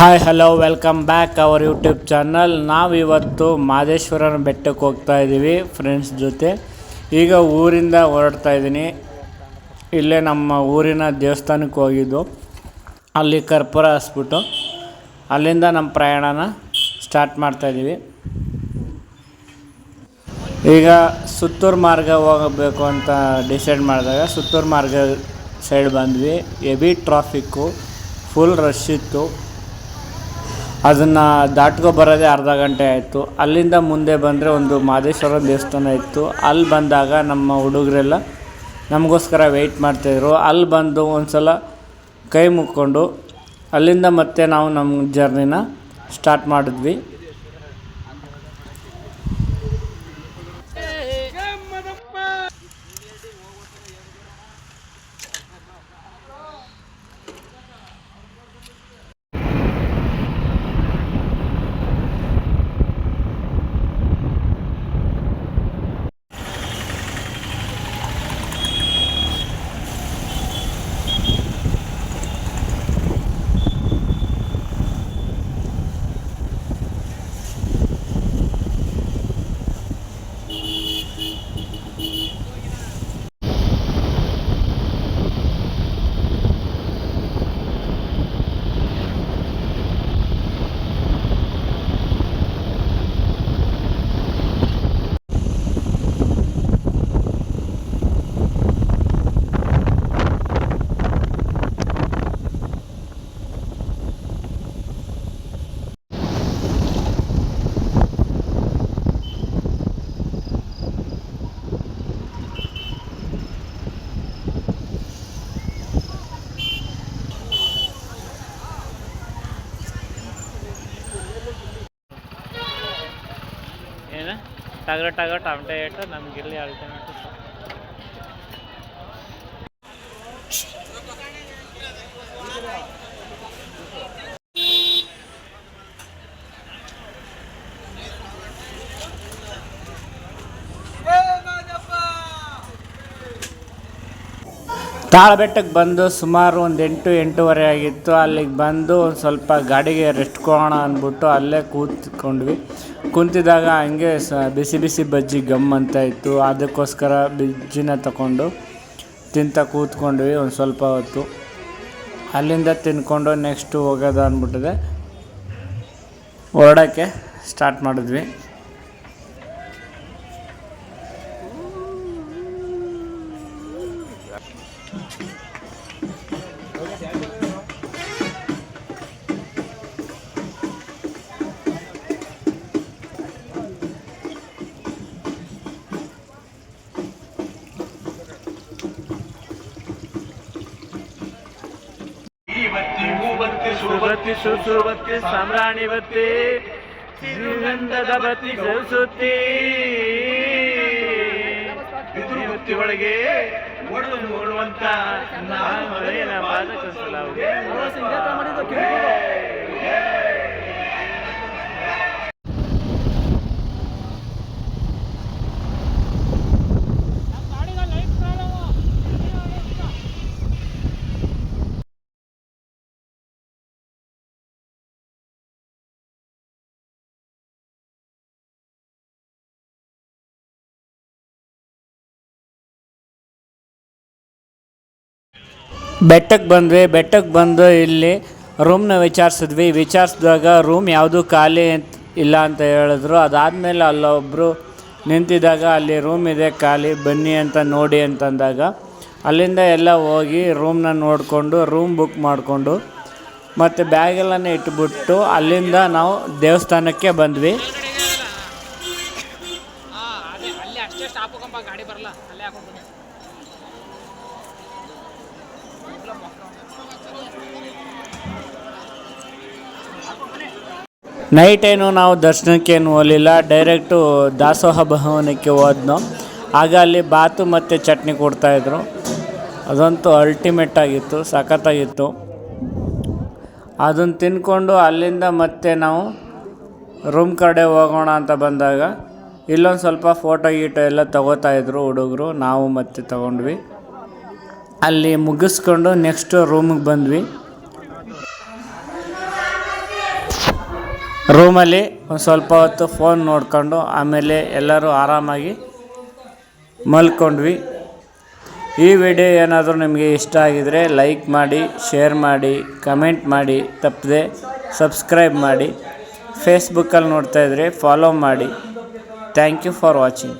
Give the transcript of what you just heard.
Hi hello welcome back our YouTube channel. ನಾವಿವತ್ತು ಮಾದೇಶ್ವರನ ಬೆಟ್ಟಕ್ಕೆ ಹೋಗ್ತಾ ಇದ್ದೀವಿ ಫ್ರೆಂಡ್ಸ್ ಜೊತೆ. ಈಗ ಊರಿಂದ ಹೊರಡ್ತಾ ಇದ್ದೀನಿ. ಇಲ್ಲೇ ನಮ್ಮ ಊರಿನ ದೇವಸ್ಥಾನಕ್ಕೆ ಹೋಗಿದ್ದು, ಅಲ್ಲಿ ಕರ್ಪೂರ ಹಚ್ಬಿಟ್ಟು ಅಲ್ಲಿಂದ ನಮ್ಮ ಪ್ರಯಾಣನ ಸ್ಟಾರ್ಟ್ ಮಾಡ್ತಾಯಿದ್ದೀವಿ. ಈಗ ಸುತ್ತೂರು ಮಾರ್ಗ ಹೋಗಬೇಕು ಅಂತ ಡಿಸೈಡ್ ಮಾಡಿದಾಗ ಸುತ್ತೂರು ಮಾರ್ಗ ಸೈಡ್ ಬಂದ್ವಿ. ಹೆವಿ ಟ್ರಾಫಿಕ್ಕು, ಫುಲ್ ರಶ್ ಇತ್ತು. ಅದನ್ನು ದಾಟ್ಕೊ ಬರೋದೇ ಅರ್ಧ ಗಂಟೆ ಆಯಿತು. ಅಲ್ಲಿಂದ ಮುಂದೆ ಬಂದರೆ ಒಂದು ಮಾದೇಶ್ವರ ದೇವಸ್ಥಾನ ಇತ್ತು. ಅಲ್ಲಿ ಬಂದಾಗ ನಮ್ಮ ಹುಡುಗರೆಲ್ಲ ನಮಗೋಸ್ಕರ ವೆಯ್ಟ್ ಮಾಡ್ತಾಯಿದ್ರು. ಅಲ್ಲಿ ಬಂದು ಒಂದು ಸಲ ಕೈ ಮುಕ್ಕೊಂಡು ಅಲ್ಲಿಂದ ಮತ್ತೆ ನಾವು ನಮ್ಮ ಜರ್ನಿನ ಸ್ಟಾರ್ಟ್ ಮಾಡಿದ್ವಿ. ಟಗರ ಟಮಟೆ ಏಟು ನಮಗಿಲ್ಲಿ ಅಲ್ಟಿಮೇಟ್. ತಾಳಬೆಟ್ಟಕ್ಕೆ ಬಂದು ಸುಮಾರು ಒಂದು 8-8:30 ಆಗಿತ್ತು. ಅಲ್ಲಿಗೆ ಬಂದು ಒಂದು ಸ್ವಲ್ಪ ಗಾಡಿಗೆ ರೆಸ್ಟ್ ಕೊಡೋಣ ಅಂದ್ಬಿಟ್ಟು ಅಲ್ಲೇ ಕುಂತಿದ್ದಾಗ ಹಂಗೆ ಬಿಸಿ ಬಿಸಿ ಬಜ್ಜಿ ಗಮ್ ಅಂತ ಇತ್ತು. ಅದಕ್ಕೋಸ್ಕರ ಬಜ್ಜಿನ ತಗೊಂಡು ತಿಂತ ಕೂತ್ಕೊಂಡ್ವಿ ಒಂದು ಸ್ವಲ್ಪ ಹೊತ್ತು. ಅಲ್ಲಿಂದ ತಿನ್ಕೊಂಡು ನೆಕ್ಸ್ಟು ಹೋಗೋದು ಅಂದ್ಬಿಟ್ಟಿದೆ ಹೊರಡೋಕ್ಕೆ ಸ್ಟಾರ್ಟ್ ಮಾಡಿದ್ವಿ. ಸುಬತ್ತಿ ಸುಸುಬತ್ತಿ ಸಾಮ್ರಾಣಿ ಬತ್ತಿ ಸಿರಿಗಂಧದ ಬತ್ತಿ ಸರಸ್ವತಿ ಬತ್ತಿ ಒಳಗೆ ನೋಡುವಂತ ಬೆಟ್ಟಕ್ಕೆ ಬಂದು ಇಲ್ಲಿ ರೂಮ್ನ ವಿಚಾರಿಸಿದಾಗ ರೂಮ್ ಯಾವುದು ಖಾಲಿ ಇಲ್ಲ ಅಂತ ಹೇಳಿದ್ರು. ಅದಾದಮೇಲೆ ಅಲ್ಲೊಬ್ಬರು ನಿಂತಿದ್ದಾಗ ಅಲ್ಲಿ ರೂಮ್ ಇದೆ ಖಾಲಿ ಬನ್ನಿ ಅಂತ ನೋಡಿ ಅಂತಂದಾಗ ಅಲ್ಲಿಂದ ಎಲ್ಲ ಹೋಗಿ ರೂಮ್ನ ನೋಡಿಕೊಂಡು ರೂಮ್ ಬುಕ್ ಮಾಡಿಕೊಂಡು ಮತ್ತು ಬ್ಯಾಗೆಲ್ಲನೇ ಇಟ್ಬಿಟ್ಟು ಅಲ್ಲಿಂದ ನಾವು ದೇವಸ್ಥಾನಕ್ಕೆ ಬಂದ್ವಿ. ನೈಟ್ ಏನು ನಾವು ದರ್ಶನಕ್ಕೇನು ಹೋಗಲಿಲ್ಲ, ಡೈರೆಕ್ಟು ದಾಸೋಹ ಭವನಕ್ಕೆ ಹೋದ್ನು. ಆಗ ಅಲ್ಲಿ ಬಾತು ಮತ್ತು ಚಟ್ನಿ ಕೊಡ್ತಾಯಿದ್ರು. ಅದಂತೂ ಅಲ್ಟಿಮೇಟ್ ಆಗಿತ್ತು, ಸಖತ್ತಾಗಿತ್ತು. ಅದನ್ನು ತಿಂದ್ಕೊಂಡು ಅಲ್ಲಿಂದ ಮತ್ತೆ ನಾವು ರೂಮ್ ಕಡೆ ಹೋಗೋಣ ಅಂತ ಬಂದಾಗ ಇಲ್ಲೊಂದು ಸ್ವಲ್ಪ ಫೋಟೋ ಎಲ್ಲ ತಗೋತಾಯಿದ್ರು ಹುಡುಗರು. ನಾವು ಮತ್ತೆ ತಗೊಂಡ್ವಿ. ಅಲ್ಲಿ ಮುಗಿಸ್ಕೊಂಡು ನೆಕ್ಸ್ಟ್ ರೂಮಿಗೆ ಬಂದ್ವಿ. ರೂಮಲ್ಲಿ ಒಂದು ಸ್ವಲ್ಪ ಹೊತ್ತು ಫೋನ್ ನೋಡಿಕೊಂಡು ಆಮೇಲೆ ಎಲ್ಲರೂ ಆರಾಮಾಗಿ ಮಲ್ಕೊಂಡ್ವಿ. ಈ ವಿಡಿಯೋ ಏನಾದರೂ ನಿಮಗೆ ಇಷ್ಟ ಆಗಿದರೆ ಲೈಕ್ ಮಾಡಿ, ಶೇರ್ ಮಾಡಿ, ಕಮೆಂಟ್ ಮಾಡಿ, ತಪ್ಪದೆ ಸಬ್ಸ್ಕ್ರೈಬ್ ಮಾಡಿ. ಫೇಸ್ಬುಕ್ಕಲ್ಲಿ ನೋಡ್ತಾಯಿದ್ರೆ ಫಾಲೋ ಮಾಡಿ. Thank you for watching.